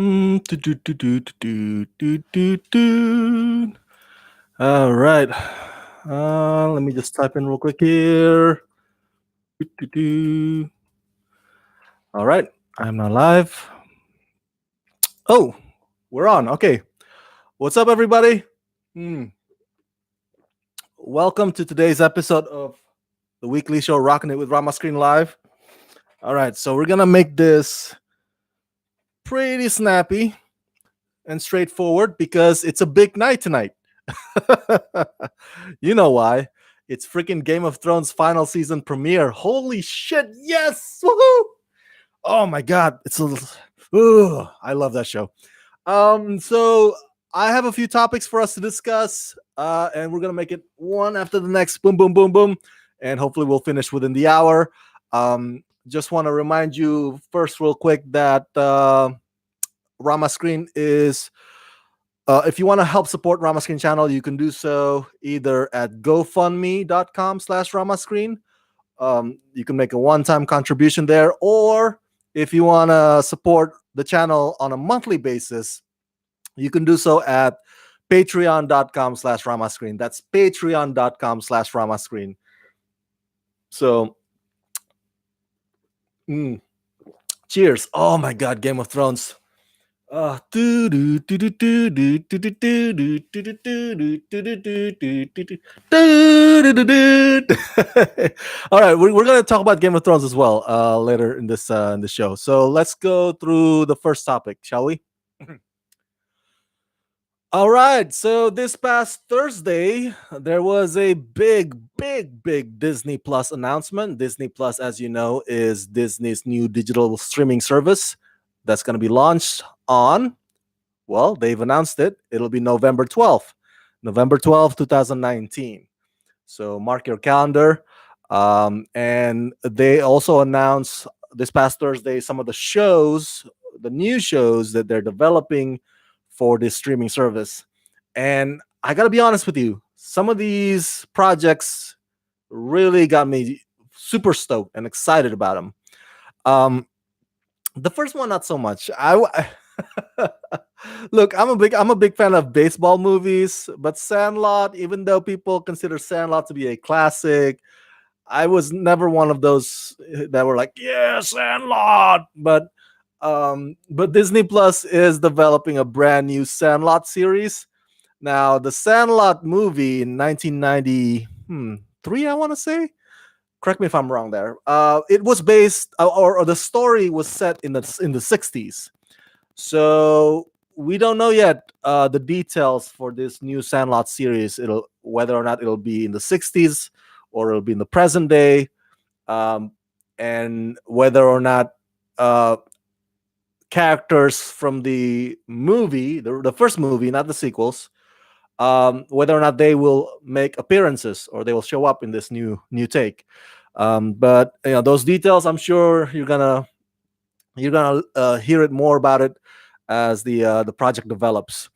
Do, do, do, do, do, do, do, do. All right. Let me just type in real quick here. Do. All right. I'm now live. Oh, we're on. Okay. What's up, everybody? Hmm. Welcome to today's episode of the weekly show Rockin' It with Rama Screen Live. All right. So we're going to make this pretty snappy and straightforward because it's a big night tonight. You know why? It's freaking Game of Thrones final season premiere. Holy shit! Yes! Woohoo! Oh my god! I love that show. So I have a few topics for us to discuss, and we're gonna make it one after the next. Boom, boom, boom, boom, and hopefully we'll finish within the hour. Just want to remind you first, real quick, that Rama Screen is if you want to help support Ramascreen channel, you can do so either at gofundme.com/Ramascreen. You can make a one-time contribution there, or if you want to support the channel on a monthly basis, you can do so at patreon.com/Ramascreen. That's patreon.com/Ramascreen. So, cheers. Oh my God, Game of Thrones. All right, we're gonna talk about Game of Thrones as well later in the show. So let's go through the first topic, shall we? All right. So this past Thursday, there was a big Disney Plus announcement. Disney Plus, as you know, is Disney's new digital streaming service that's going to be launched on, well, they've announced it. It'll be November 12th, November 12th, 2019. So mark your calendar. And they also announced this past Thursday some of the shows, the new shows that they're developing for this streaming service. And I got to be honest with you, some of these projects really got me super stoked and excited about them. The first one, not so much. Look, I'm a big fan of baseball movies, but Sandlot, even though people consider Sandlot to be a classic, I was never one of those that were like, yeah, Sandlot. But Disney Plus is developing a brand new Sandlot series. Now, the Sandlot movie in 1993, I want to say. Correct me if I'm wrong there. It was based, or the story was set in the 60s. So we don't know yet the details for this new Sandlot series. It'll whether or not it'll be in the 60s or it'll be in the present day, and whether or not characters from the movie, the first movie, not the sequels, whether or not they will make appearances or they will show up in this new take. But those details, I'm sure you're gonna hear it more about it as the project develops.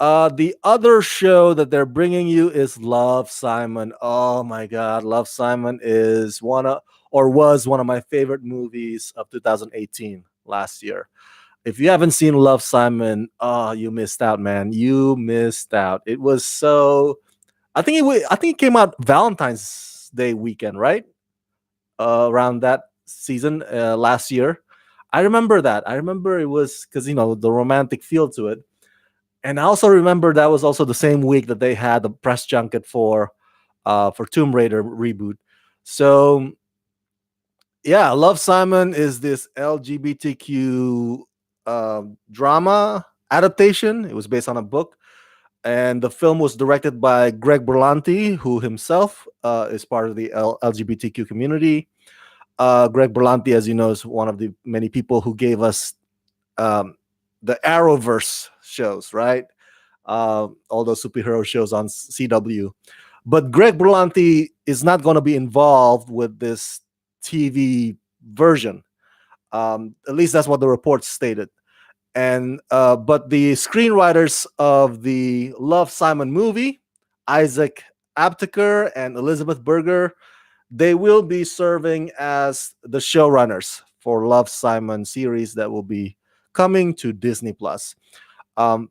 The other show that they're bringing you is Love, Simon. Oh my God, Love, Simon is was one of my favorite movies of 2018 last year. If you haven't seen Love, Simon, oh, you missed out, man. You missed out. It was so. I think it came out Valentine's Day weekend, right? Around that season last year. I remember that. I remember it was because the romantic feel to it, and I also remember that was also the same week that they had the press junket for Tomb Raider reboot. So yeah, Love, Simon is this LGBTQ drama adaptation. It was based on a book, and the film was directed by Greg Berlanti, who himself is part of the LGBTQ community. Greg Berlanti, as you know, is one of the many people who gave us the Arrowverse shows, right? All those superhero shows on CW. But Greg Berlanti is not going to be involved with this TV version. At least that's what the reports stated. And but the screenwriters of the Love, Simon movie, Isaac Aptaker and Elizabeth Berger, they will be serving as the showrunners for Love, Simon series that will be coming to Disney Plus. Um,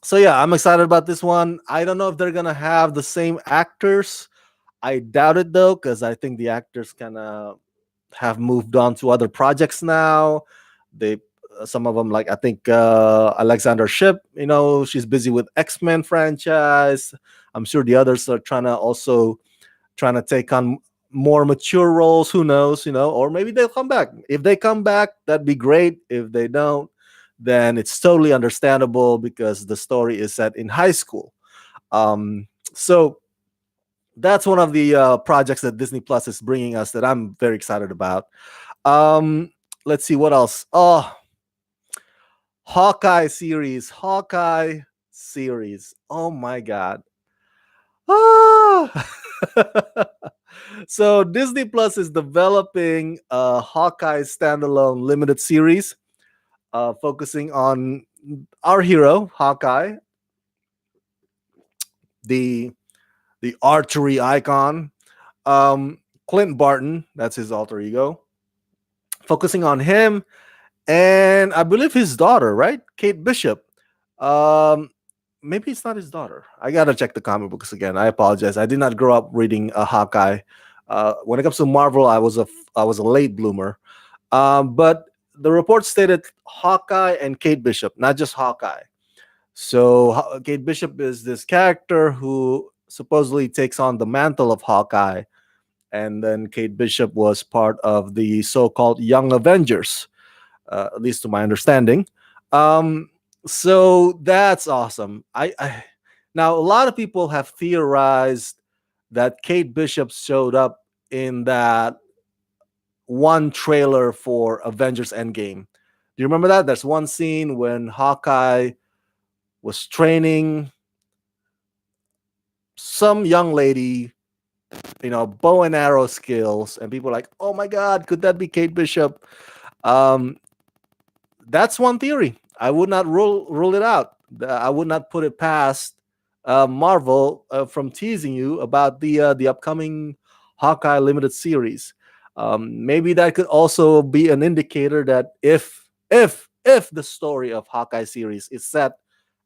so yeah, I'm excited about this one. I don't know if they're gonna have the same actors. I doubt it though, because I think the actors kind of have moved on to other projects now. They some of them, like I think Alexander Ship, she's busy with X-Men franchise. I'm sure the others are trying to take on more mature roles. Who knows, or maybe they'll come back. If they come back, that'd be great. If they don't, then it's totally understandable because the story is set in high school. So that's one of the projects that Disney Plus is bringing us that I'm very excited about. Um, let's see what else. Oh, Hawkeye series. Oh my god. Ah! So Disney Plus is developing a Hawkeye standalone limited series, focusing on our hero Hawkeye, the archery icon. Clint Barton, that's his alter ego, focusing on him and I believe his daughter, right? Kate Bishop. Um, Maybe it's not his daughter. I gotta check the comic books again. I apologize. I did not grow up reading a Hawkeye. When it comes to Marvel, I was a late bloomer. But the report stated Hawkeye and Kate Bishop, not just Hawkeye. So Kate Bishop is this character who supposedly takes on the mantle of Hawkeye, and then Kate Bishop was part of the so-called Young Avengers, at least to my understanding. Um, so that's awesome. I now a lot of people have theorized that Kate Bishop showed up in that one trailer for Avengers Endgame. Do you remember that? There's one scene when Hawkeye was training some young lady, bow and arrow skills, and people are like, "Oh my God, could that be Kate Bishop?" Um, that's one theory. I would not rule it out. I would not put it past Marvel from teasing you about the upcoming Hawkeye limited series. Maybe that could also be an indicator that if the story of Hawkeye series is set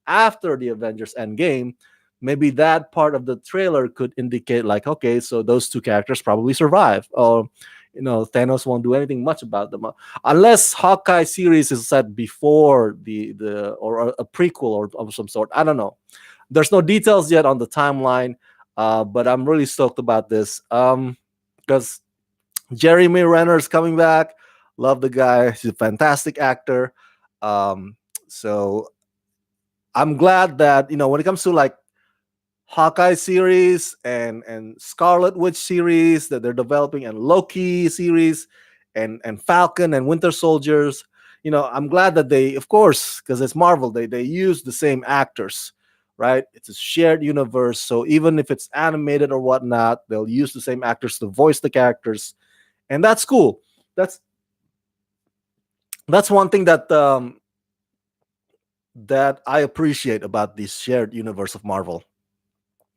after the Avengers Endgame, maybe that part of the trailer could indicate like, okay, so those two characters probably survive, or Thanos won't do anything much about them, unless Hawkeye series is set before the or a prequel or of some sort. I don't know. There's no details yet on the timeline, but I'm really stoked about this because Jeremy Renner's coming back. Love the guy. He's a fantastic actor. Um, so I'm glad that when it comes to like Hawkeye series and Scarlet Witch series that they're developing, and Loki series, and Falcon and Winter Soldiers. I'm glad that they, of course, because it's Marvel, they use the same actors, right? It's a shared universe, so even if it's animated or whatnot, they'll use the same actors to voice the characters, and that's cool. That's that's one thing that I appreciate about this shared universe of Marvel,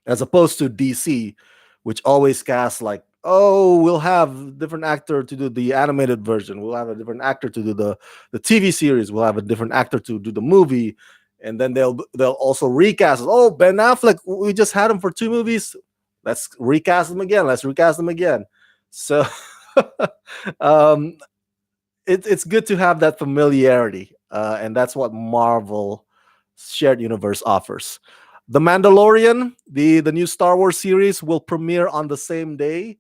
as opposed to DC, which always casts like, oh, we'll have different actor to do the animated version, we'll have a different actor to do the TV series, we'll have a different actor to do the movie, and then they'll also recast. Oh, Ben Affleck, we just had him for 2 movies. Let's recast him again. Let's recast him again. So, um, it's good to have that familiarity, and that's what Marvel shared universe offers. The Mandalorian, the new Star Wars series, will premiere on the same day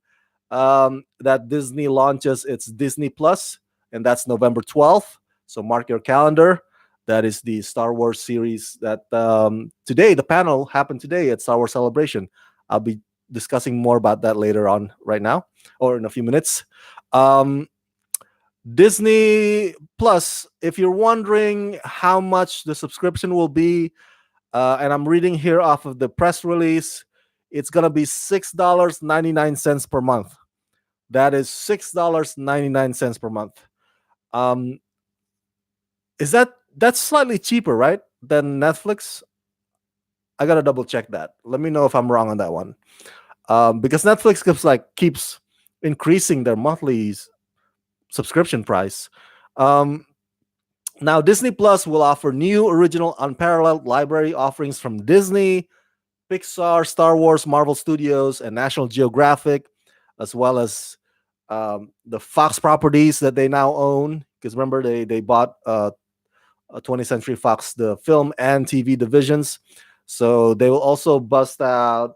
that Disney launches its Disney Plus, and that's November 12th. So mark your calendar. That is the Star Wars series that today, the panel happened today at Star Wars Celebration. I'll be discussing more about that later on, right now, or in a few minutes. Um, Disney Plus, if you're wondering how much the subscription will be, and I'm reading here off of the press release, it's going to be $6.99 per month. That is $6.99 per month. Um, that's slightly cheaper, right, than Netflix? I gotta double check that. Let me know if I'm wrong on that one. Because Netflix keeps increasing their monthly subscription price. Um, Now, Disney Plus will offer new, original, unparalleled library offerings from Disney, Pixar, Star Wars, Marvel Studios, and National Geographic, as well as the Fox properties that they now own. Because remember, they bought 20th Century Fox, the film and TV divisions. So they will also bust out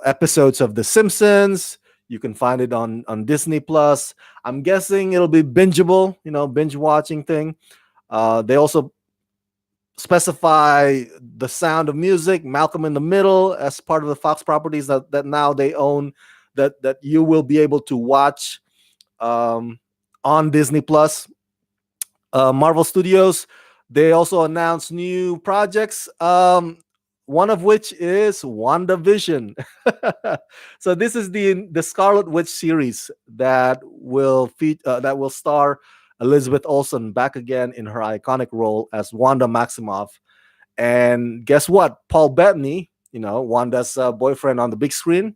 episodes of The Simpsons. You can find it on Disney Plus. I'm guessing it'll be bingeable, binge watching thing. They also specify the Sound of Music, Malcolm in the Middle, as part of the Fox properties that now they own. That you will be able to watch um, on Disney Plus. Marvel Studios, they also announced new projects. One of which is WandaVision. So this is the Scarlet Witch series that will star Elizabeth Olsen back again in her iconic role as Wanda Maximoff. And guess what? Paul Bettany, Wanda's boyfriend on the big screen,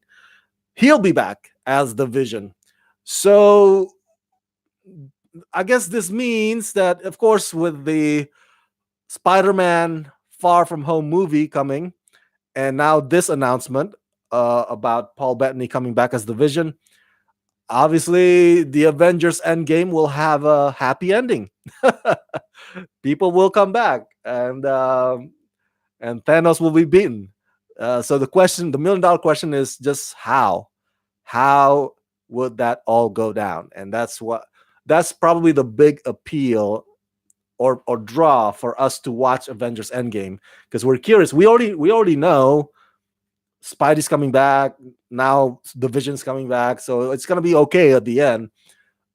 he'll be back as the Vision. So I guess this means that, of course, with the Spider-Man Far From Home movie coming, and now this announcement about Paul Bettany coming back as the Vision, obviously the Avengers Endgame will have a happy ending. People will come back, and Thanos will be beaten. So the million-dollar question is just how. How would that all go down? And that's probably the big appeal or draw for us to watch Avengers Endgame, because we're curious. We already know Spidey's coming back now. The Vision's coming back, so it's gonna be okay at the end.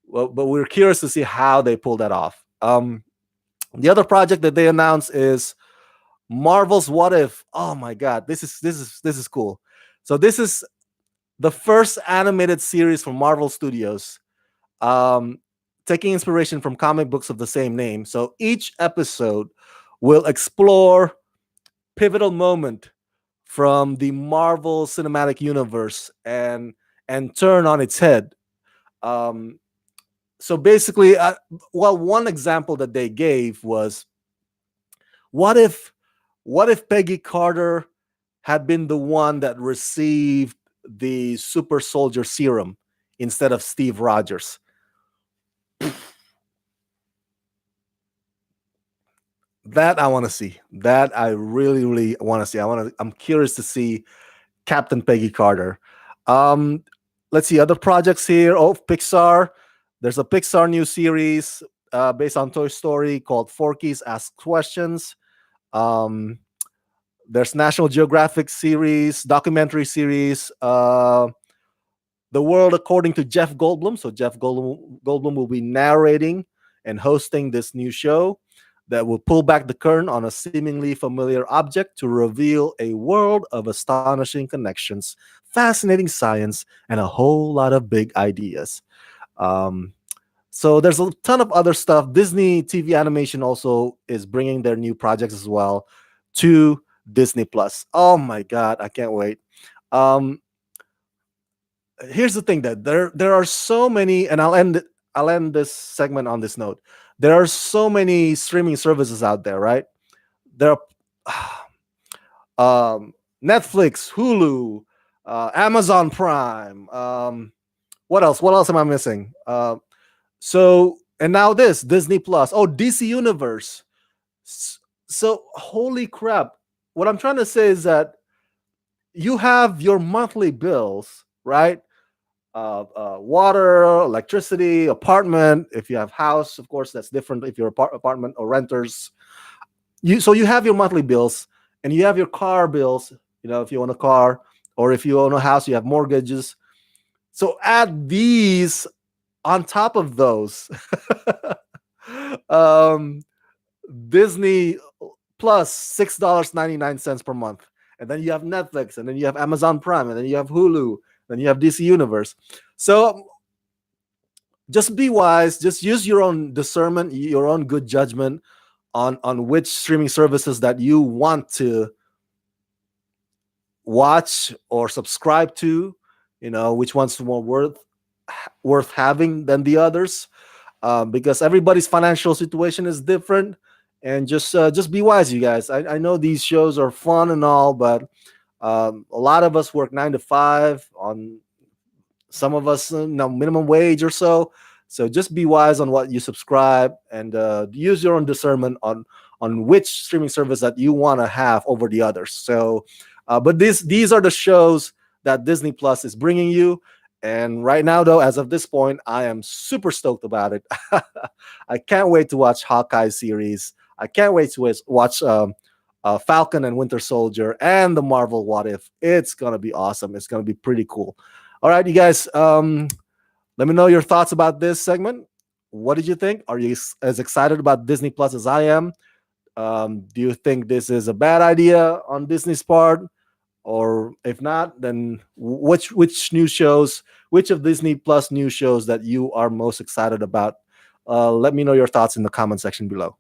Well, but we're curious to see how they pull that off. The other project that they announced is Marvel's What If. Oh my god, this is cool. So this is the first animated series from Marvel Studios, um, taking inspiration from comic books of the same name. So each episode will explore pivotal moment from the Marvel Cinematic Universe and turn on its head. Um, so basically, well, one example that they gave was, what if what if Peggy Carter had been the one that received the super soldier serum instead of Steve Rogers? That I want to see. That I really, really want to see. I'm curious to see Captain Peggy Carter. Um, let's see other projects here. Oh, Pixar. There's a Pixar new series based on Toy Story called Forky's Ask Questions. Um, there's National Geographic series, documentary series, The World According to Jeff Goldblum. So Goldblum will be narrating and hosting this new show that will pull back the curtain on a seemingly familiar object to reveal a world of astonishing connections, fascinating science, and a whole lot of big ideas. Um, so there's a ton of other stuff. Disney TV Animation also is bringing their new projects as well to Disney Plus. Oh my god, I can't wait. Um, Here's the thing, that there are so many, and I'll end this segment on this note. There are so many streaming services out there, right? There are Netflix, Hulu, Amazon Prime. What else? What else am I missing? So and now this Disney Plus. Oh, DC Universe. So holy crap! What I'm trying to say is that you have your monthly bills, right? Water, electricity, apartment. If you have house, of course, that's different. If you're apartment or renters, you have your monthly bills, and you have your car bills. If you own a car, or if you own a house, you have mortgages. So add these on top of those. um, Disney Plus, $6.99 per month, and then you have Netflix, and then you have Amazon Prime, and then you have Hulu, then you have DC Universe. So just be wise. Just use your own discernment, your own good judgment on which streaming services that you want to watch or subscribe to. Which one's more worth having than the others. because everybody's financial situation is different. And just be wise, you guys. I know these shows are fun and all, but a lot of us work 9 to 5 on some of us minimum wage or so. So just be wise on what you subscribe, and use your own discernment on which streaming service that you want to have over the others. So but these are the shows that Disney Plus is bringing you. And right now, though, as of this point, I am super stoked about it. I can't wait to watch Hawkeye series. I can't wait to watch Falcon and Winter Soldier and the Marvel What If. It's gonna be awesome. It's gonna be pretty cool. All right, you guys. Let me know your thoughts about this segment. What did you think? Are you as excited about Disney Plus as I am? Do you think this is a bad idea on Disney's part? Or if not, then which new shows, which of Disney Plus new shows that you are most excited about? Let me know your thoughts in the comment section below.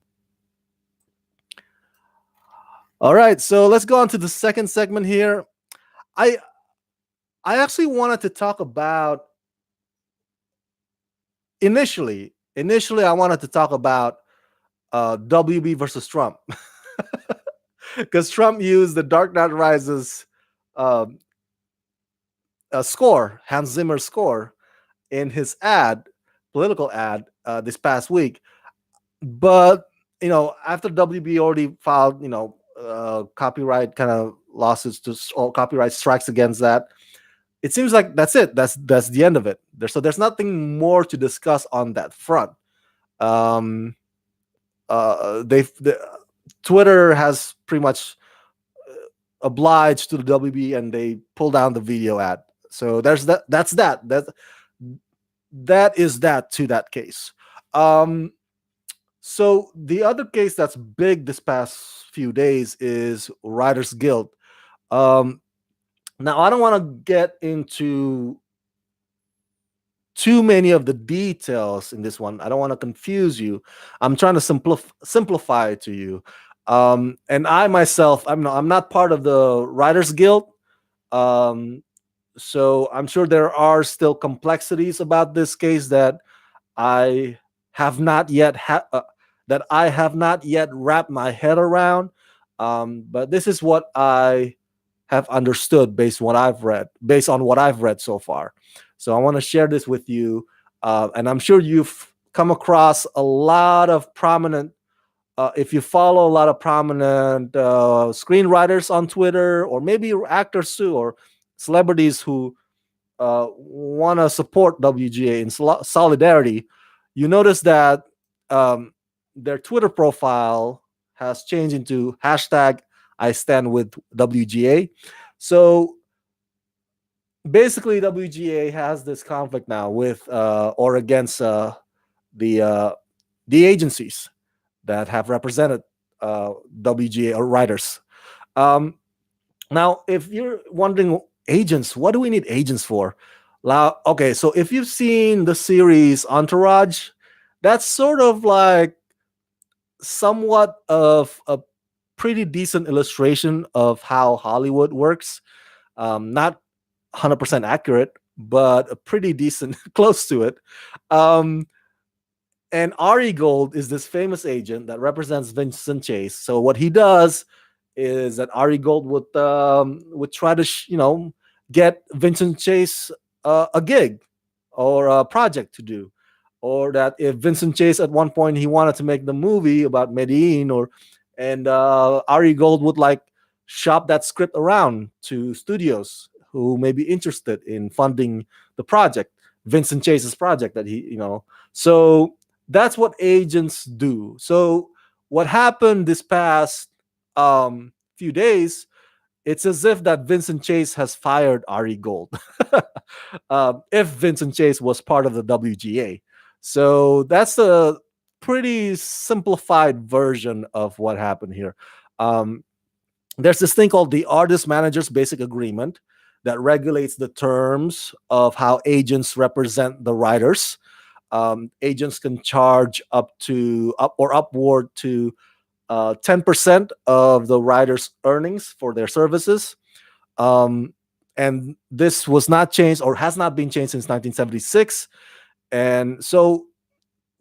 All right, so let's go on to the second segment here. I I actually wanted to talk about initially I wanted to talk about WB versus Trump, because Trump used the Dark Knight Rises um, score, Hans Zimmer's score, in his political ad, this past week. But after WB already filed, copyright kind of lawsuits or copyright strikes against that, it seems like that's it. That's the end of it. There's nothing more to discuss on that front. Um, Twitter has pretty much obliged to the WB, and they pull down the video ad. So there's that. That is that to that case. Um, so the other case that's big this past few days is Writers Guild. Um, Now I don't want to get into too many of the details in this one. I don't want to confuse you. I'm trying to simplify it to you. And I myself, I'm not part of the Writers Guild. Um, so I'm sure there are still complexities about this case that I have not yet that I have not yet wrapped my head around. But this is what I have understood based on what I've read so far. So I want to share this with you, and I'm sure you've come across a lot of prominent. If you follow a lot of prominent screenwriters on Twitter, or maybe actors too, or celebrities who want to support WGA in solidarity, you notice that um, their Twitter profile has changed into hashtag I stand with WGA. So basically, WGA has this conflict now with or against the uh, the agencies that have represented WGA or writers. Um, Now, if you're wondering, agents, what do we need agents for? Okay, so if you've seen the series Entourage, that's sort of like somewhat of a pretty decent illustration of how Hollywood works. Not 100% accurate, but a pretty decent, close to it. Um, and Ari Gold is this famous agent that represents Vincent Chase. So what he does is that Ari Gold would try to get Vincent Chase a gig or a project to do, or that if Vincent Chase at one point he wanted to make the movie about Medellin, and Ari Gold would like shop that script around to studios who may be interested in funding the project, Vincent Chase's project that so that's what agents do. So what happened this past few days, it's as if that Vincent Chase has fired Ari Gold. If Vincent Chase was part of the WGA. So that's a pretty simplified version of what happened here. Um, there's this thing called the Artist Manager's Basic Agreement that regulates the terms of how agents represent the writers. Agents can charge up or upward to 10% of the writer's earnings for their services. Um, and this was not changed or has not been changed since 1976. And so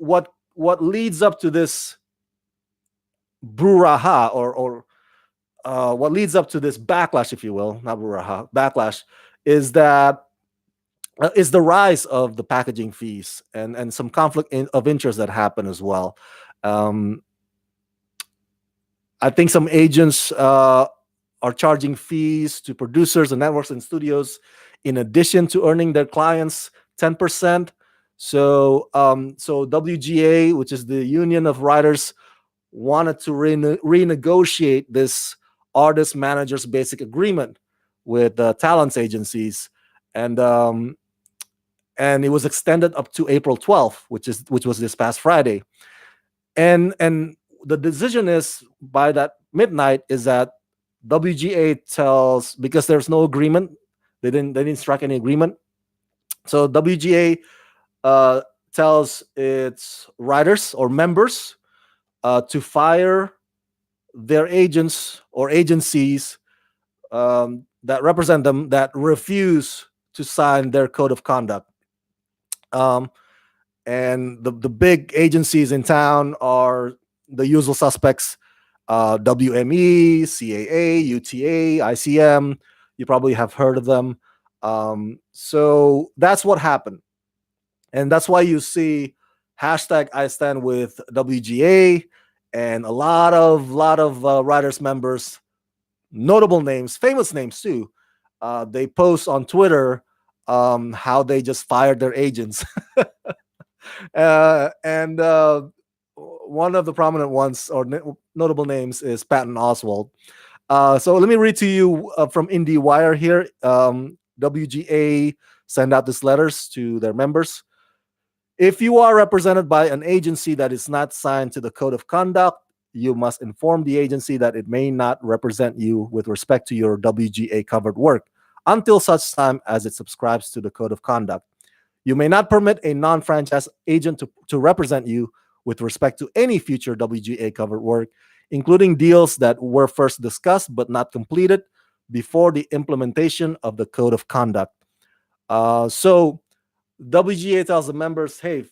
what leads up to this brouhaha, or what leads up to this backlash, if you will, not brouhaha, backlash, is that is the rise of the packaging fees and some conflict of interest that happen as well. Um, I think some agents are charging fees to producers and networks and studios in addition to earning their clients 10%. So WGA, which is the Union of Writers, wanted to renegotiate this artist managers basic agreement with talents agencies, and and it was extended up to April 12th, which was this past Friday. And the decision is by that midnight is that WGA tells, because there's no agreement, they didn't strike any agreement. So WGA uh, tells its writers or members to fire their agents or agencies that represent them that refuse to sign their code of conduct. Um, and the big agencies in town are the usual suspects: WME, CAA, UTA, ICM. You probably have heard of them. So that's what happened, and that's why you see hashtag I stand with WGA, and a lot of writers members, notable names, famous names too. They post on Twitter how they just fired their agents. And one of the prominent ones or notable names is Patton Oswalt. So let me read to you from IndieWire here. WGA send out these letters to their members. If you are represented by an agency that is not signed to the code of conduct, you must inform the agency that it may not represent you with respect to your WGA covered work until such time as it subscribes to the code of conduct. You may not permit a non-franchise agent to represent you with respect to any future WGA covered work, including deals that were first discussed but not completed before the implementation of the code of conduct. So WGA tells the members, hey,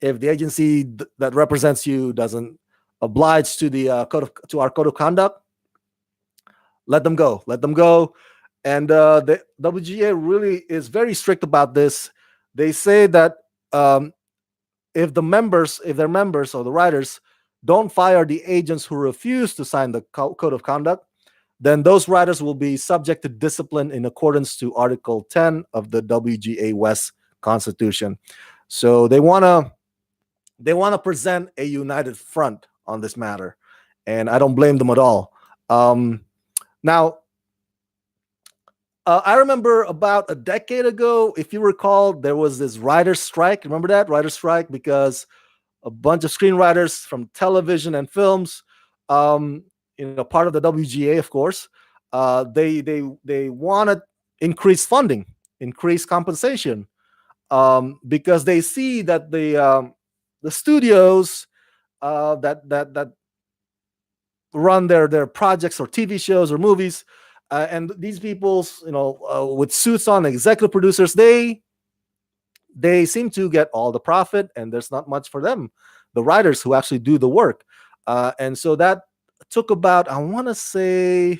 if the agency that represents you doesn't oblige to the to our code of conduct, let them go. Let them go. And the WGA really is very strict about this. They say that if their members or the writers don't fire the agents who refuse to sign the code of conduct, then those writers will be subject to discipline in accordance to Article 10 of the WGA West Constitution. So they want to present a united front on this matter, and I don't blame them at all. Now, I remember about a decade ago, if you recall, there was this writer's strike. Remember that writer's strike? Because a bunch of screenwriters from television and films, part of the WGA, of course, they wanted increased funding, increased compensation, because they see that the studios that run their projects or TV shows or movies, and these people's with suits on, executive producers, they seem to get all the profit, and there's not much for them, the writers who actually do the work. And so that took about, I want to say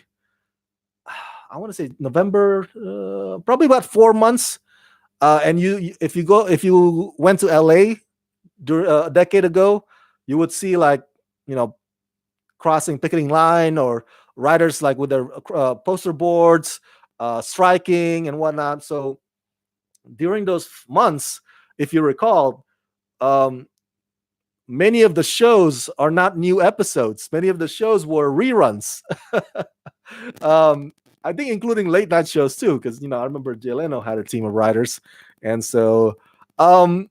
November, probably about 4 months. And if you went to LA a decade ago, you would see, like, crossing picketing line, or writers like with their poster boards, striking and whatnot. So during those months, if you recall, um, many of the shows are not new episodes. Many of the shows were reruns. um, I think including late night shows too, because I remember Jay Leno had a team of writers, and so and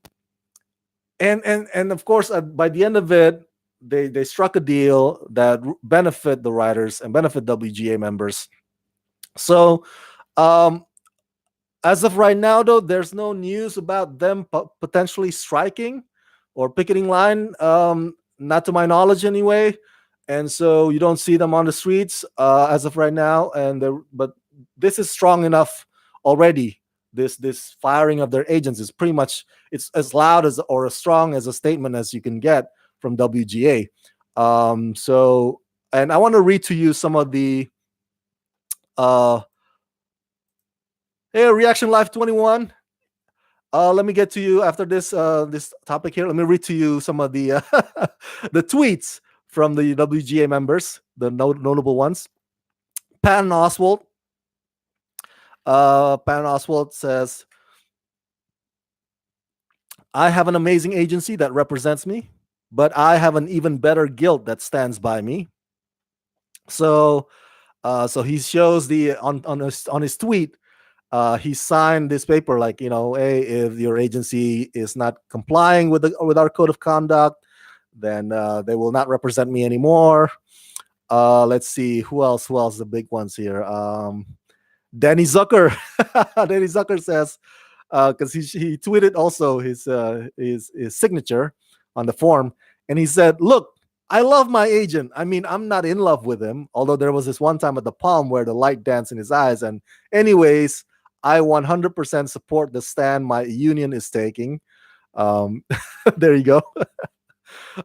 of course, by the end of it, they struck a deal that benefit the writers and benefit WGA members. So um, as of right now, though, there's no news about them potentially striking or picketing line, not to my knowledge anyway. And so you don't see them on the streets as of right now. But this is strong enough already this firing of their agents is pretty much, it's as loud as or as strong as a statement as you can get from WGA. So, and I want to read to you some of the uh, hey, Reaction Live 21. Let me get to you after this topic here. Let me read to you some of the the tweets from the WGA members, the notable ones. Patton Oswalt. Patton Oswalt says, "I have an amazing agency that represents me, but I have an even better guild that stands by me." So, so he shows the on his tweet. He signed this paper like, hey, if your agency is not complying with with our code of conduct, then they will not represent me anymore. Let's see who else. Who else? The big ones here. Danny Zucker. Danny Zucker says, because he tweeted also his signature on the form, and he said, "Look, I love my agent. I mean, I'm not in love with him, although there was this one time at the Palm where the light danced in his eyes. And anyways, I 100% support the stand my union is taking." Um, there you go.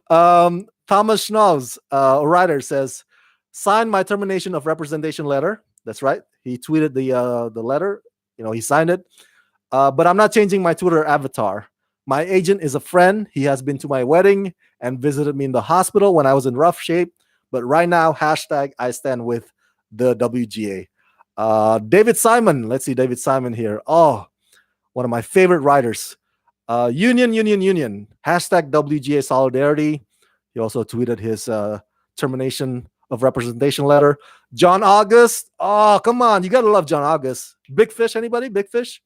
Thomas Schnauz, a writer, says, "Sign my termination of representation letter." That's right. He tweeted the letter. He signed it. But I'm not changing my Twitter avatar. My agent is a friend. He has been to my wedding and visited me in the hospital when I was in rough shape. But right now, hashtag I stand with the WGA. David Simon. Let's see David Simon here. Oh, one of my favorite writers. Union, union, union. Hashtag WGA solidarity. He also tweeted his termination of representation letter. John August. Oh, come on. You got to love John August. Big Fish, anybody? Big Fish?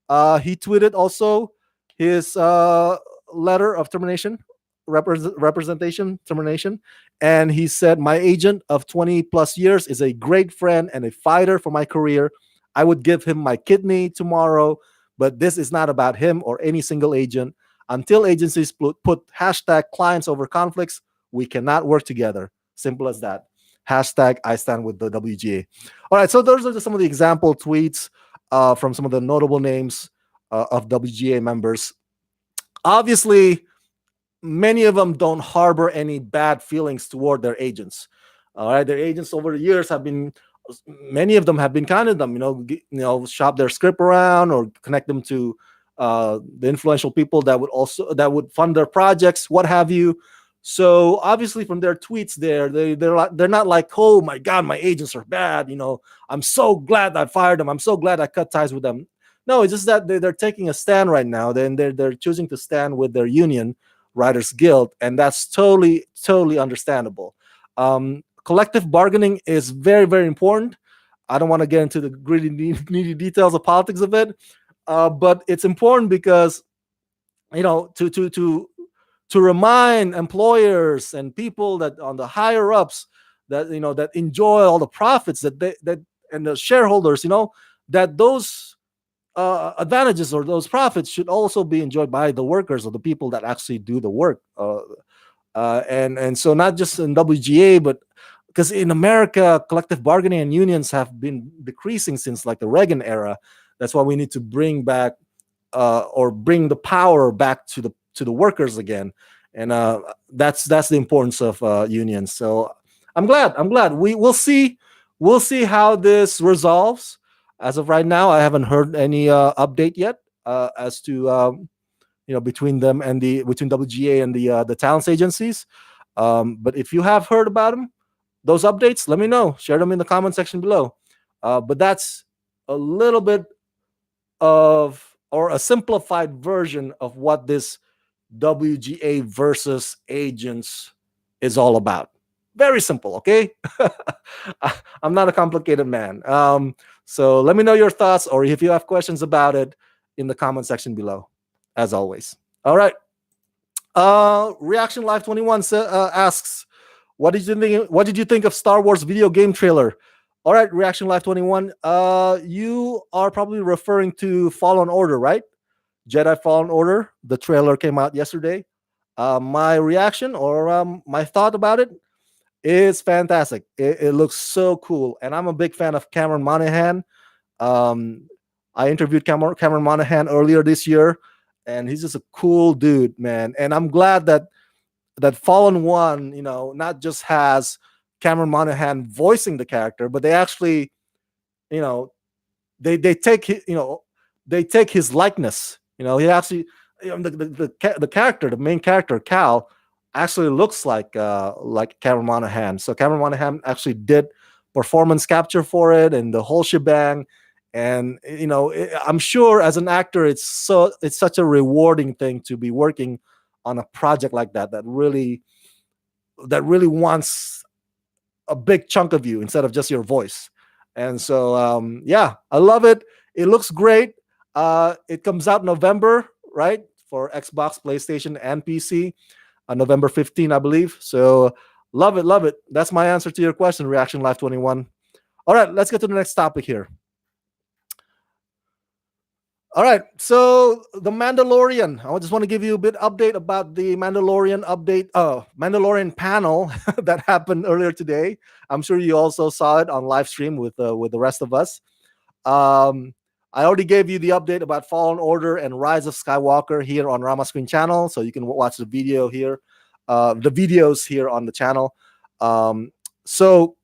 He tweeted also his letter of termination, representation termination, and he said, "My agent of 20 plus years is a great friend and a fighter for my career. I would give him my kidney tomorrow, but this is not about him or any single agent. Until agencies put hashtag clients over conflicts, we cannot work together. Simple as that. Hashtag I stand with the WGA." All right, so those are just some of the example tweets from some of the notable names of WGA members. Obviously, many of them don't harbor any bad feelings toward their agents. All right, their agents over the years have been, many of them have been kind of them, shop their script around or connect them to the influential people that would fund their projects, what have you. So obviously, from their tweets, they're not like, "Oh my God, my agents are bad. I'm so glad I fired them. I'm so glad I cut ties with them." No, it's just that they're taking a stand right now. Then they're choosing to stand with their union, Writers Guild, and that's totally understandable. Collective bargaining is very, very important. I don't want to get into the gritty, needy details of politics of it, but it's important because to remind employers and people that on the higher ups that enjoy all the profits that and the shareholders, that those advantages or those profits should also be enjoyed by the workers or the people that actually do the work. And so not just in WGA, but because in America, collective bargaining and unions have been decreasing since like the Reagan era. That's why we need to bring back or bring the power back to the workers again, and that's the importance of unions. So I'm glad we'll see how this resolves. As of right now, I haven't heard any update yet as to between them and between WGA and the talents agencies. But if you have heard about them, those updates, let me know. Share them in the comment section below. But that's a little bit of, or a simplified version of what this WGA versus agents is all about. Very simple, okay? I'm not a complicated man. So let me know your thoughts, or if you have questions about it, in the comment section below, as always. All right. Reaction Live 21 asks, what did you think of Star Wars video game trailer? All right, Reaction Live 21. You are probably referring to Fallen Order, right? Jedi Fallen Order. The trailer came out yesterday. My reaction or my thought about it is fantastic. It looks so cool, and I'm a big fan of Cameron Monaghan. Um, I interviewed Cameron Monaghan earlier this year, and he's just a cool dude, man. And I'm glad that Fallen One, not just has Cameron Monaghan voicing the character, but they actually, you know, they take they take his likeness. He actually, the character, the main character Cal, actually looks like Cameron Monaghan. So Cameron Monaghan actually did performance capture for it and the whole shebang. And I'm sure as an actor, it's such a rewarding thing to be working on a project like that really wants a big chunk of you instead of just your voice. And so, yeah, I love it. It looks great. It comes out November, right, for Xbox, PlayStation, and PC, November 15, I believe. So, love it, love it. That's my answer to your question, Reaction Live 21. All right, let's get to the next topic here. All right, so the Mandalorian. I just want to give you a bit update about the Mandalorian panel that happened earlier today. I'm sure you also saw it on live stream with the rest of us. Um, I already gave you the update about Fallen Order and Rise of Skywalker here on Rama Screen Channel, so you can watch the videos here on the channel. So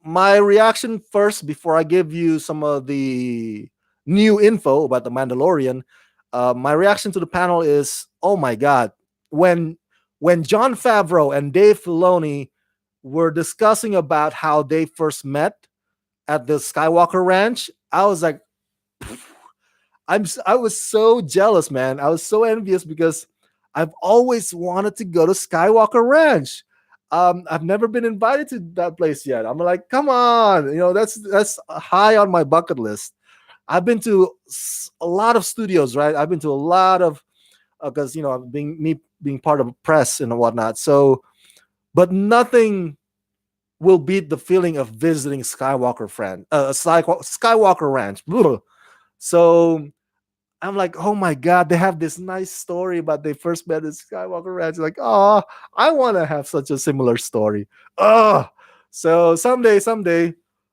my reaction first before I give you some of the new info about the Mandalorian. My reaction to the panel is, oh my god, when Jon Favreau and Dave Filoni were discussing about how they first met at the Skywalker Ranch, I was like, I was so jealous, man. I was so envious because I've always wanted to go to Skywalker Ranch. I've never been invited to that place yet. I'm like, come on, that's high on my bucket list. I've been to a lot of studios, right? I've been to a lot of because being part of press and whatnot. So, but nothing will beat the feeling of visiting Skywalker Ranch. So I'm like, oh my god, they have this nice story about they first met at Skywalker Ranch. Like, oh, I want to have such a similar story. Oh, so someday,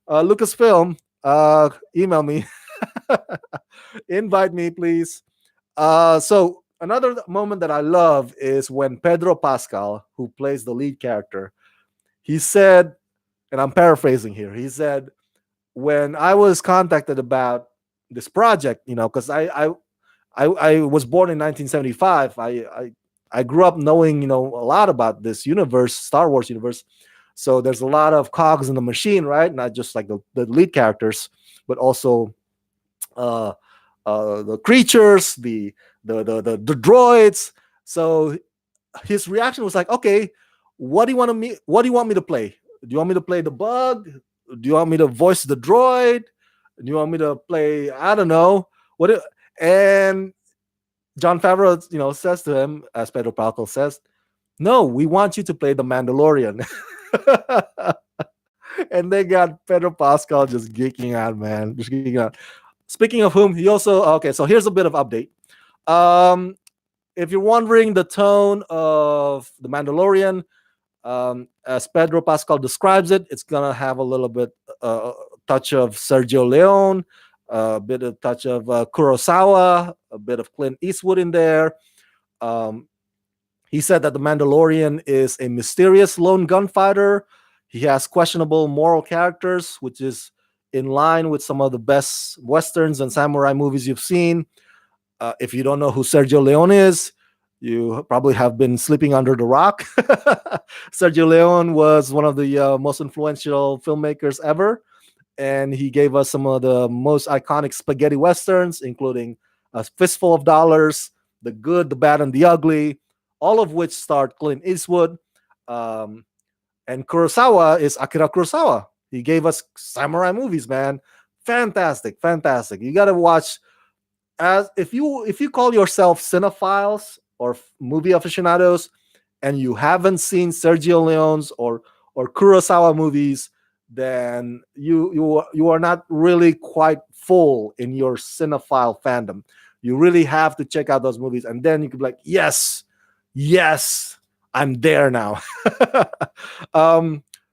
Lucasfilm, email me, invite me, please. So another moment that I love is when Pedro Pascal, who plays the lead character, he said, and I'm paraphrasing here, he said, when I was contacted about this project, because I was born in 1975. I grew up knowing a lot about this universe, Star Wars universe. So there's a lot of cogs in the machine, right? Not just like the lead characters, but also uh, the creatures, the droids. So his reaction was like, okay, what do you want me to play? Do you want me to play the bug? Do you want me to voice the droid? Do you want me to play, I don't know what? And John Favreau, says to him, as Pedro Pascal says, no, we want you to play the Mandalorian. And they got Pedro Pascal just geeking out, man. Just geeking out. Speaking of whom, he also, okay, so here's a bit of update. If you're wondering the tone of the Mandalorian, as Pedro Pascal describes it, it's gonna have a little bit touch of Sergio Leone, a bit of touch of Kurosawa, a bit of Clint Eastwood in there. He said that the Mandalorian is a mysterious lone gunfighter. He has questionable moral characters, which is in line with some of the best westerns and samurai movies you've seen. If you don't know who Sergio Leone is, you probably have been sleeping under the rock. Sergio Leone was one of the most influential filmmakers ever, and he gave us some of the most iconic spaghetti westerns, including A Fistful of Dollars, The Good, the Bad, and the Ugly, all of which starred Clint Eastwood. And Kurosawa is Akira Kurosawa. He gave us samurai movies, man. Fantastic, fantastic. You got to watch. As if you call yourself cinephiles or movie aficionados, and you haven't seen Sergio Leone's or Kurosawa movies, then you are not really quite full in your cinephile fandom. You really have to check out those movies, and then you could be like, yes, I'm there now.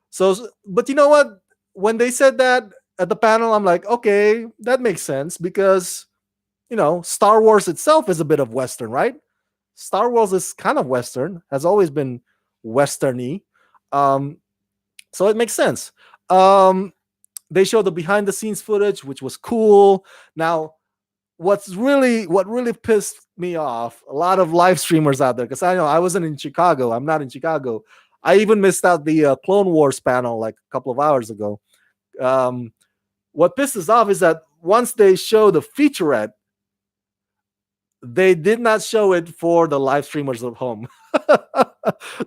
So, but you know what? When they said that, at the panel, I'm like, okay, that makes sense because Star Wars itself is a bit of Western, right? Star Wars is kind of Western, has always been Westerny. Um, so it makes sense. Um, they showed the behind the scenes footage, which was cool. Now, what really pissed me off, a lot of live streamers out there, because I know I wasn't in Chicago. I'm not in Chicago. I even missed out the Clone Wars panel like a couple of hours ago. Um, what pisses off is that once they show the featurette, they did not show it for the live streamers at home.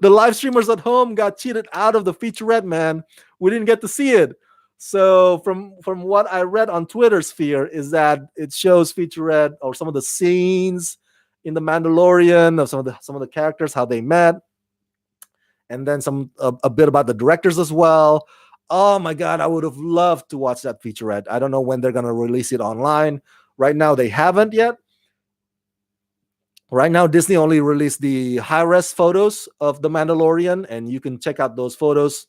The live streamers at home got cheated out of the featurette, man. We didn't get to see it. So from what I read on Twitter sphere is that it shows featurette or some of the scenes in the Mandalorian of some of the characters, how they met, and then some a bit about the directors as well. Oh my god, I would have loved to watch that featurette. I don't know when they're gonna release it online. Right now they haven't yet. Right now, Disney only released the high-res photos of the Mandalorian, and you can check out those photos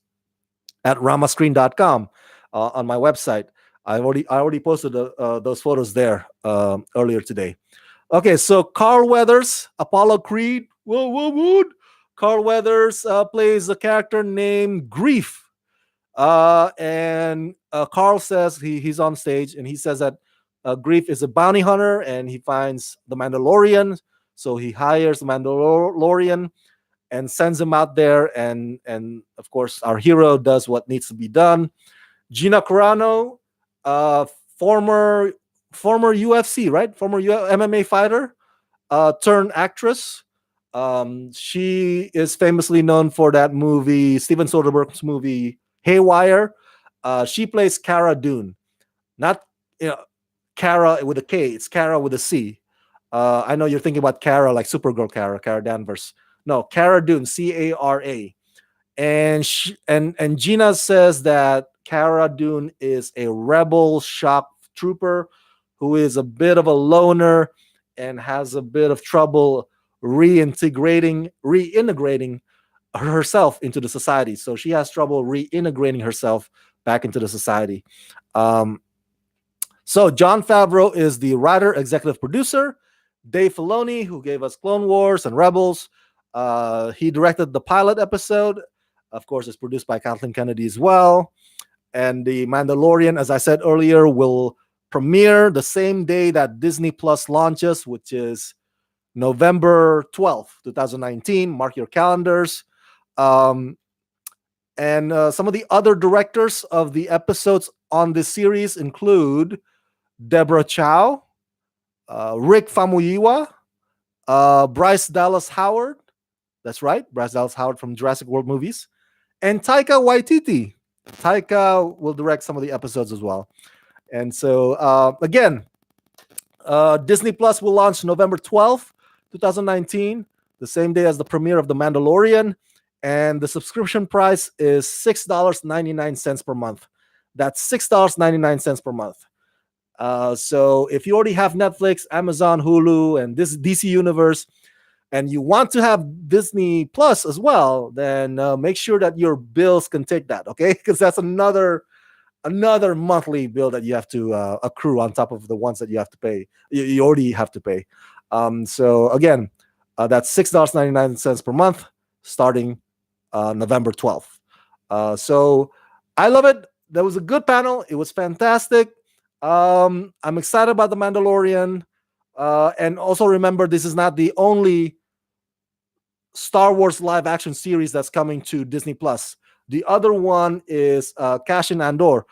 at ramascreen.com on my website. I already posted those photos there earlier today. Okay, so Carl Weathers, Apollo Creed. Whoa, whoa, whoa. Carl Weathers plays a character named Grief. And Carl says he's on stage and he says that Grief is a bounty hunter and he finds the Mandalorian. So he hires the Mandalorian and sends him out there. And of course, our hero does what needs to be done. Gina Carano, uh, former UFC, right? Former MMA fighter, turned actress. She is famously known for that movie, Steven Soderbergh's movie Haywire. She plays Cara Dune, not Cara with a K. It's Cara with a C. I know you're thinking about Cara like Supergirl Cara Danvers. No, Cara Dune, Cara. And Gina says that Cara Dune is a rebel shock trooper who is a bit of a loner and has a bit of trouble reintegrating herself into the society. So she has trouble reintegrating herself back into the society. So Jon Favreau is the writer, executive producer. Dave Filoni, who gave us Clone Wars and Rebels, he directed the pilot episode. Of course, it's produced by Kathleen Kennedy as well. And The Mandalorian, as I said earlier, will premiere the same day that Disney Plus launches, which is November 12th, 2019. Mark your calendars. Um, and some of the other directors of the episodes on this series include Deborah Chow, Rick Famuyiwa, Bryce Dallas Howard. That's right, Bryce Dallas Howard from Jurassic World movies, and Taika Waititi. Taika will direct some of the episodes as well. And so, again, Disney Plus will launch November 12th, 2019, the same day as the premiere of The Mandalorian. And the subscription price is $6.99 per month. That's $6.99 per month. So if you already have Netflix, Amazon, Hulu, and this DC Universe, and you want to have Disney Plus as well, then make sure that your bills can take that, okay? Because that's another monthly bill that you have to accrue on top of the ones that you have to pay. You already have to pay. So again, that's $6.99 per month, starting November 12th. So I love it. That was a good panel. It was fantastic. I'm excited about The Mandalorian. And also remember, this is not the only Star Wars live action series that's coming to Disney Plus. The other one is Cassian Andor,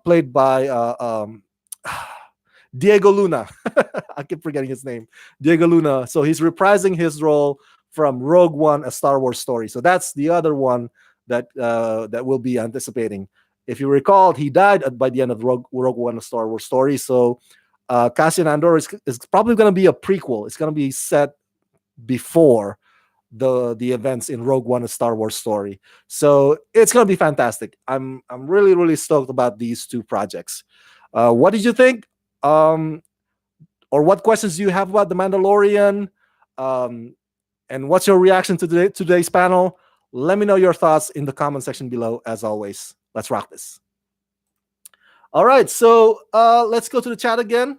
played by Diego Luna. I keep forgetting his name. Diego Luna. So he's reprising his role from Rogue One, a Star Wars story. So that's the other one that we'll be anticipating. If you recall, he died by the end of Rogue One, a Star Wars story. So Cassian Andor is probably going to be a prequel. It's going to be set before the events in Rogue One, a Star Wars story. So it's going to be fantastic. I'm really, really stoked about these two projects. What did you think? Or what questions do you have about The Mandalorian? And what's your reaction to today's panel? Let me know your thoughts in the comment section below. As always, let's rock this. All right, so let's go to the chat again.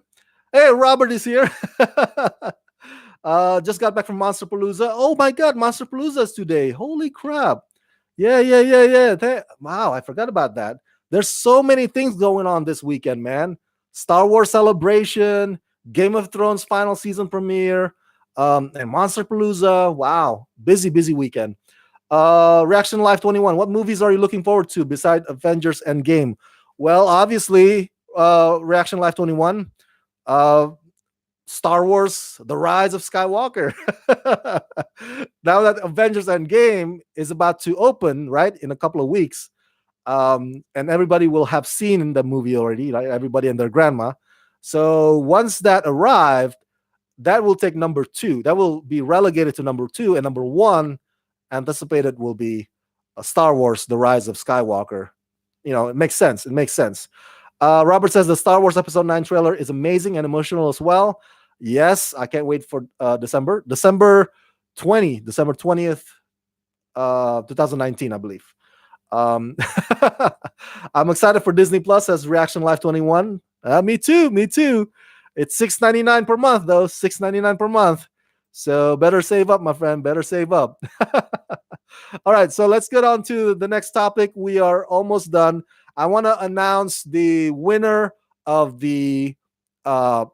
Hey, Robert is here. Just got back from Monster Palooza. Oh my God, Monster Palooza is today. Holy crap! Yeah, yeah, yeah, yeah. Wow, I forgot about that. There's so many things going on this weekend, man. Star Wars Celebration, Game of Thrones final season premiere, and Monster Palooza. Wow, busy, busy weekend. Reaction Live 21. What movies are you looking forward to besides Avengers Endgame? Well, obviously, Reaction Live 21. Uh, Star Wars: The Rise of Skywalker. Now that Avengers Endgame is about to open, right, in a couple of weeks, and everybody will have seen the movie already, right? Everybody and their grandma. So once that arrived, that will take number two. That will be relegated to number two, and number one anticipated will be Star Wars: The Rise of Skywalker. It makes sense. It makes sense. Robert says the Star Wars Episode 9 trailer is amazing and emotional as well. Yes, I can't wait for December 20th, 2019, I believe. Um, I'm excited for Disney Plus as Reaction Live 21. Me too. Me too. It's $6.99 per month, though. $6.99 per month. So better save up, my friend. Better save up. All right. So let's get on to the next topic. We are almost done. I want to announce the winner of the uh,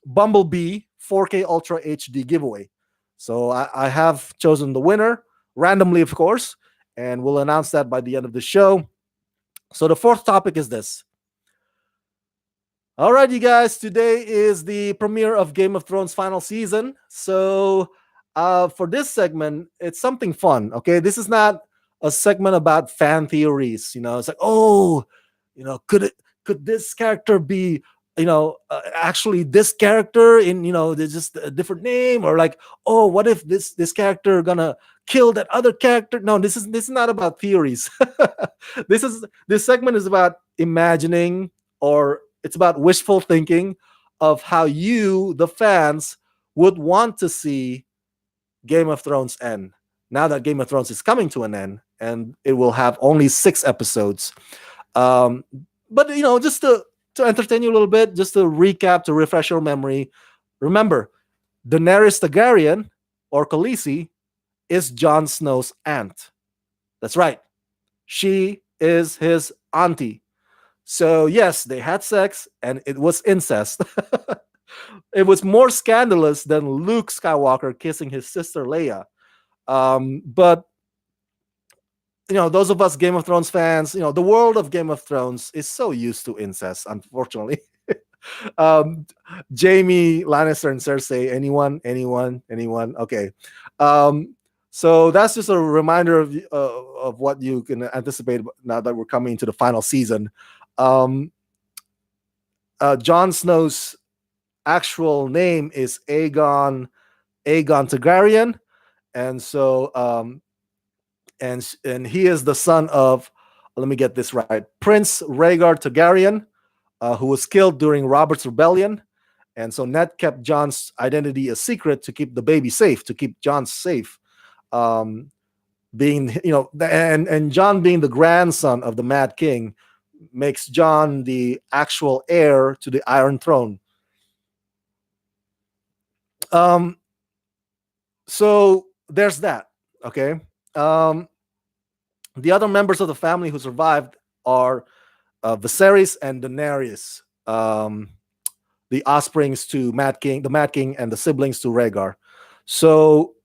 Bumblebee 4K Ultra HD giveaway. So I have chosen the winner randomly, of course, and we'll announce that by the end of the show. So the fourth topic is this. All right, you guys, today is the premiere of Game of Thrones final season. So for this segment, it's something fun. Okay, this is not a segment about fan theories. It's like, oh, could this character be actually this character in there's just a different name, or like, oh, what if this character gonna kill that other character? No, this is not about theories. This segment is about imagining, or it's about wishful thinking of how you, the fans, would want to see Game of Thrones end. Now that Game of Thrones is coming to an end, and it will have only 6 episodes. Um, but just to entertain you a little bit, just to recap, to refresh your memory. Remember, Daenerys Targaryen, or Khaleesi, is Jon Snow's aunt. That's right. She is his auntie. So yes, they had sex, and it was incest. It was more scandalous than Luke Skywalker kissing his sister Leia. But those of us Game of Thrones fans, the world of Game of Thrones is so used to incest, unfortunately. um, Jamie Lannister and Cersei, anyone? Okay. So that's just a reminder of what you can anticipate now that we're coming into the final season. Um, Jon Snow's actual name is Aegon Targaryen, and so and he is the son of, let me get this right, Prince Rhaegar Targaryen, who was killed during Robert's rebellion. And so Ned kept Jon's identity a secret to keep the baby safe, to keep Jon safe. Being, and Jon being the grandson of the Mad King makes Jon the actual heir to the Iron Throne. So there's that. Okay. The other members of the family who survived are Viserys and Daenerys, the offsprings to the Mad King, and the siblings to Rhaegar. So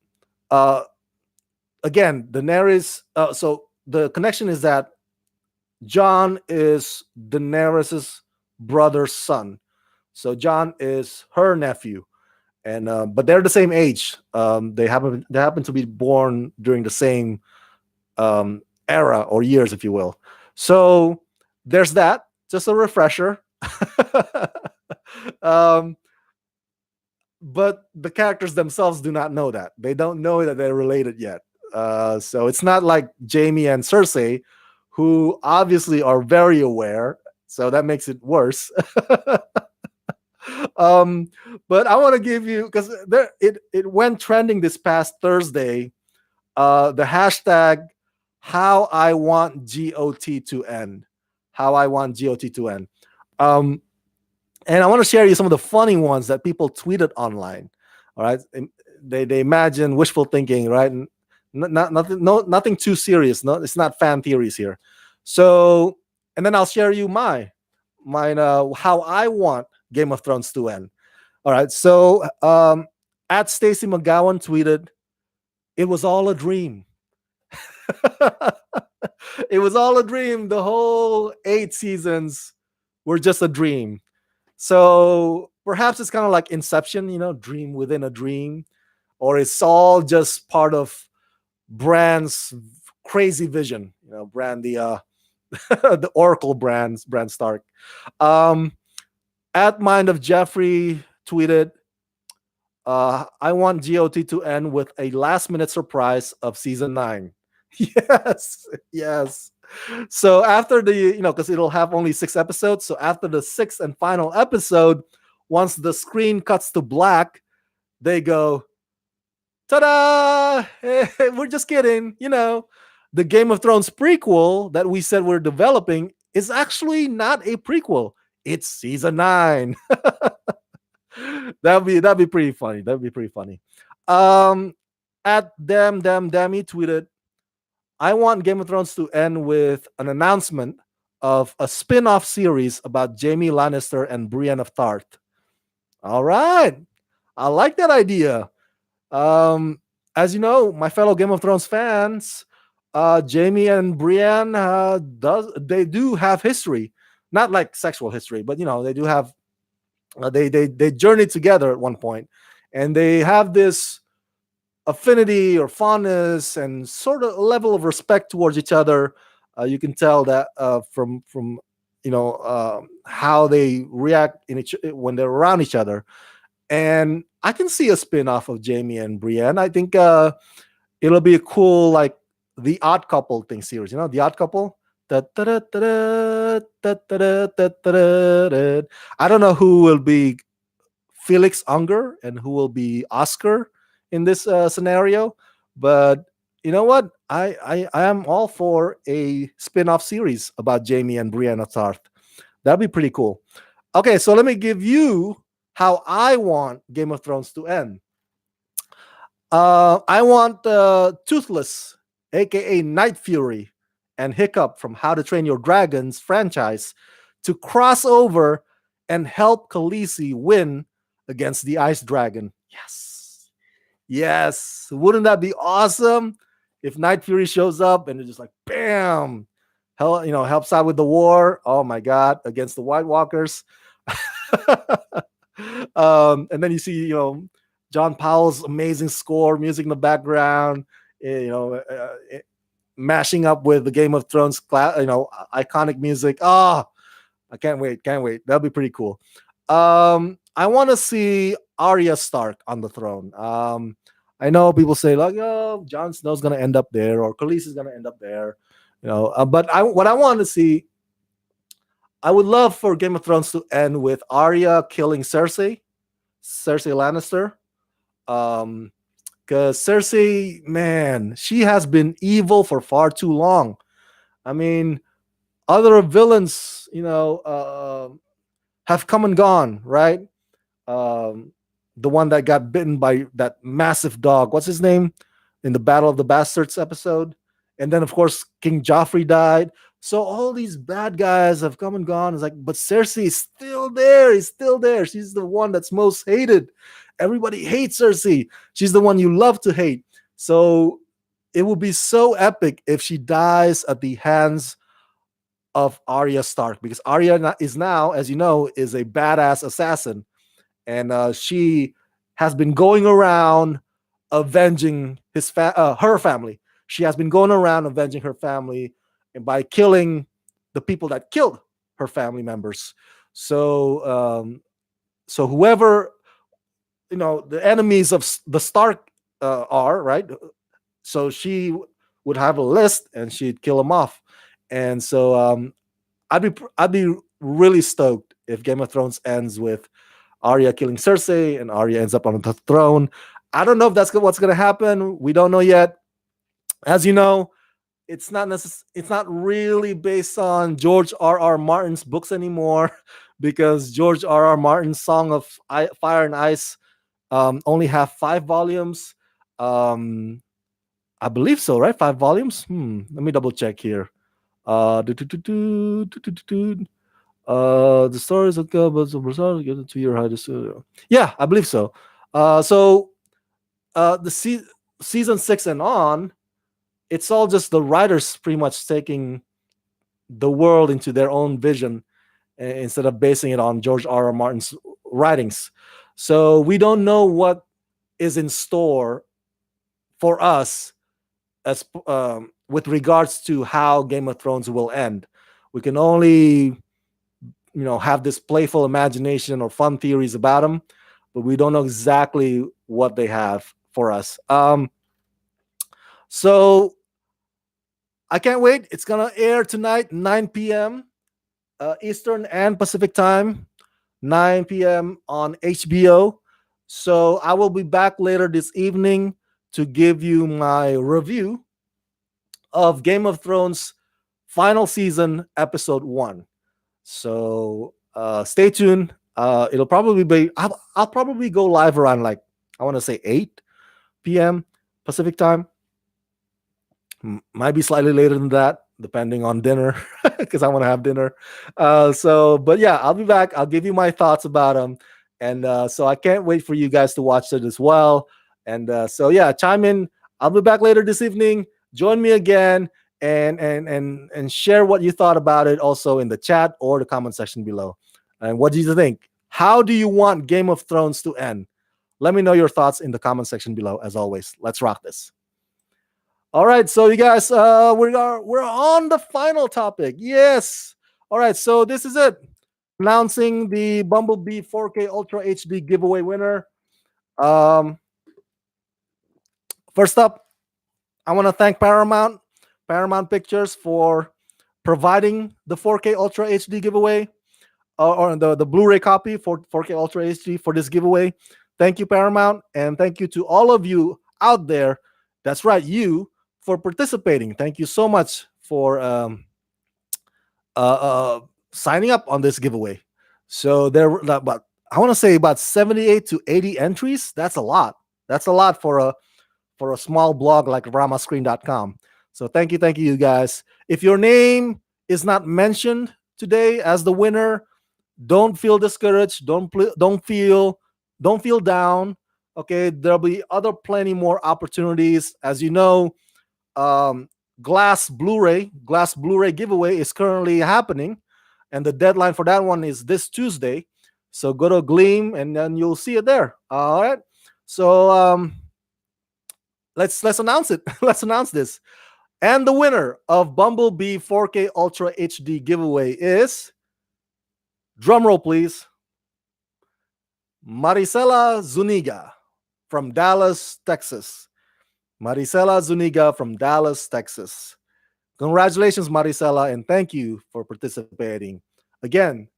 again, Daenerys. So the connection is that Jon is Daenerys's brother's son. So Jon is her nephew, and but they're the same age. They happen to be born during the same era or years, if you will. So there's that. Just a refresher. um, but the characters themselves do not know that. They don't know that they're related yet. So it's not like Jamie and Cersei, who obviously are very aware. So that makes it worse. um, but I want to give you, because it went trending this past Thursday. The hashtag how I want GOT to end. how I want GOT to end. Um, and I want to share you some of the funny ones that people tweeted online. All right, they imagine wishful thinking, right? And nothing too serious. No, it's not fan theories here. So, and then I'll share you mine how I want Game of Thrones to end. All right, so at Stacey McGowan tweeted, "It was all a dream." It was all a dream. The whole 8 seasons were just a dream. So perhaps it's kind of like Inception, dream within a dream, or it's all just part of Brand's crazy vision. Brand the Oracle Brand Stark. Um, at Mind of Jeffrey tweeted, I want GOT to end with a last minute surprise of season 9. Yes, yes. So after because it'll have only 6 episodes. So after the sixth and final episode, once the screen cuts to black, they go, ta-da! We're just kidding. The Game of Thrones prequel that we said we're developing is actually not a prequel. It's season 9. That'd be pretty funny. That'd be pretty funny. Um, at Demi tweeted, I want Game of Thrones to end with an announcement of a spin-off series about Jaime Lannister and Brienne of Tarth. All right. I like that idea. Um, as you know, my fellow Game of Thrones fans, Jaime and Brienne they do have history, not like sexual history, but they do have they journeyed together at one point, and they have this affinity or fondness and sort of a level of respect towards each other. You can tell that from how they react when they're around each other. And I can see a spin-off of Jaime and Brienne. I think it'll be a cool, like, the Odd Couple thing series. The Odd Couple. I don't know who will be Felix Unger and who will be Oscar in this scenario, but you know what? I am all for a spin-off series about Jaime and Brienne of Tarth. That'd be pretty cool. Okay, so let me give you how I want Game of Thrones to end. I want Toothless, aka Night Fury, and Hiccup from How to Train Your Dragons franchise to cross over and help Khaleesi win against the Ice Dragon. Yes. Yes. Wouldn't that be awesome if Night Fury shows up and it's just like, bam, helps out with the war. Oh my God, against the White Walkers. And then you see, John Powell's amazing score, music in the background, mashing up with the Game of Thrones, iconic music. Oh, I can't wait. Can't wait. That'll be pretty cool. I want to see Arya Stark on the throne. I know people say like, "Oh, Jon Snow's going to end up there, or Khaleesi is going to end up there," but what I want to see, I would love for Game of Thrones to end with Arya killing Cersei Lannister. Because Cersei, man, she has been evil for far too long. I mean, other villains, have come and gone, right? Um, the one that got bitten by that massive dog, what's his name, in the Battle of the Bastards episode, and then of course King Joffrey died. So all these bad guys have come and gone. It's like, but Cersei is still there. He's still there. She's the one that's most hated. Everybody hates Cersei. She's the one you love to hate. So it would be so epic if she dies at the hands of Arya Stark, because Arya is now, as you know, is a badass assassin, and she has been going around avenging her family. She has been going around avenging her family, and by killing the people that killed her family members. So whoever the enemies of the Stark are, right. So she would have a list and she'd kill them off. And so I'd be really stoked if Game of Thrones ends with Arya killing Cersei and Arya ends up on the throne. I don't know if that's what's going to happen. We don't know yet. As you know, it's not really based on George R. R. Martin's books anymore, because George R. R. Martin's Song of Fire and Ice only have 5 volumes. Um, I believe so, right? 5 volumes. Let me double check here. Do, do, do, do, do, do, do, do. The stories of God, but get to your high. Yeah, I believe so. So the season 6 and on, it's all just the writers pretty much taking the world into their own vision, instead of basing it on George R. R. Martin's writings. So we don't know what is in store for us, as with regards to how Game of Thrones will end. We can only have this playful imagination or fun theories about them, but we don't know exactly what they have for us. So I can't wait. It's gonna air tonight, 9 p.m. Eastern and Pacific time, 9 p.m. on HBO. So I will be back later this evening to give you my review of Game of Thrones final season, episode 1. So stay tuned. It'll probably be, I'll probably go live around, like, I want to say 8 p.m. Pacific time. Might be slightly later than that, depending on dinner, because I want to have dinner. But yeah, I'll be back. I'll give you my thoughts about them, and so I can't wait for you guys to watch it as well. And so yeah, chime in. I'll be back later this evening. Join me again, and share what you thought about it, also in the chat or the comment section below. And what do you think? How do you want Game of Thrones to end? Let me know your thoughts in the comment section below. As always, let's rock this. All right, so you guys, we're on the final topic. Yes. All right, so this is it. Announcing the Bumblebee 4K Ultra HD giveaway winner. Um, First up, I want to thank Paramount Pictures, for providing the 4K Ultra HD giveaway, or the Blu-ray copy for 4K Ultra HD for this giveaway. Thank you, Paramount, and thank you to all of you out there. That's right, you, for participating. Thank you so much for signing up on this giveaway. So there were about, I want to say, about 78 to 80 entries. That's a lot. That's a lot for a small blog like ramascreen.com. So thank you, you guys. If your name is not mentioned today as the winner, don't feel discouraged. Don't feel down. Okay, there'll be plenty more opportunities. As you know, um, Glass Blu-ray giveaway is currently happening, and the deadline for that one is this Tuesday. So go to Gleam, and then you'll see it there. All right. So let's announce it. Let's announce this. And the winner of Bumblebee 4K Ultra HD giveaway is, drumroll please, Maricela Zuniga from Dallas, Texas. Maricela Zuniga from Dallas, Texas. Congratulations, Maricela, and thank you for participating. Again,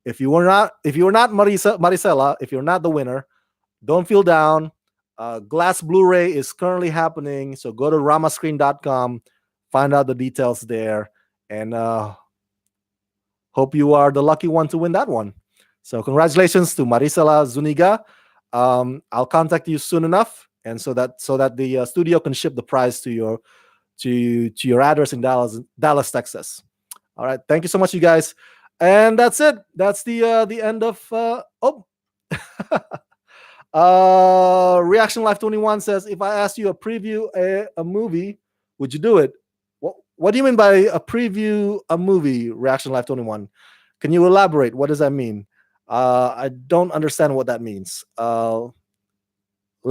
if you were not Maricela, if you're not the winner, don't feel down. Glass Blu-ray is currently happening, so go to ramascreen.com, find out the details there, and hope you are the lucky one to win that one. So congratulations to Maricela Zuniga. I'll contact you soon enough, and so that the studio can ship the prize to your address in Dallas, Texas. All right, thank you so much, you guys, and that's it. That's the end of. Reaction Life 21 says, if I asked you a preview a movie, would you do it? What do you mean by a preview a movie, Reaction Life 21? Can you elaborate? What does that mean? I don't understand what that means. Let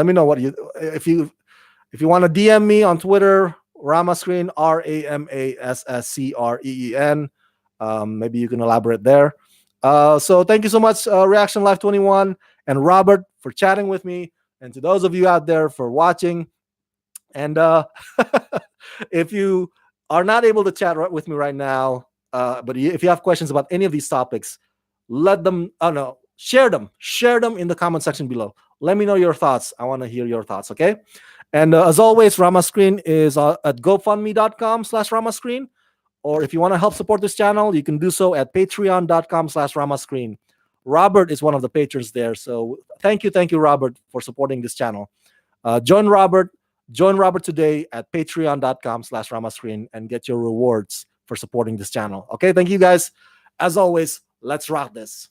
me know what if you want to DM me on Twitter, Ramascreen, RAMASSCREEN. Maybe you can elaborate there. So thank you so much, Reaction Life 21 and Robert, for chatting with me, and to those of you out there for watching. And if you are not able to chat with me right now, but if you have questions about any of these topics, share them in the comment section below. Let me know your thoughts. I want to hear your thoughts. Okay. And as always, Rama Screen is at gofundme.com/ramascreen. Or if you want to help support this channel, you can do so at patreon.com/ramascreen. Robert is one of the patrons there. So thank you, Robert, for supporting this channel. Join Robert. Join Robert today at patreon.com/ramascreen and get your rewards for supporting this channel. Okay, thank you guys. As always, let's rock this.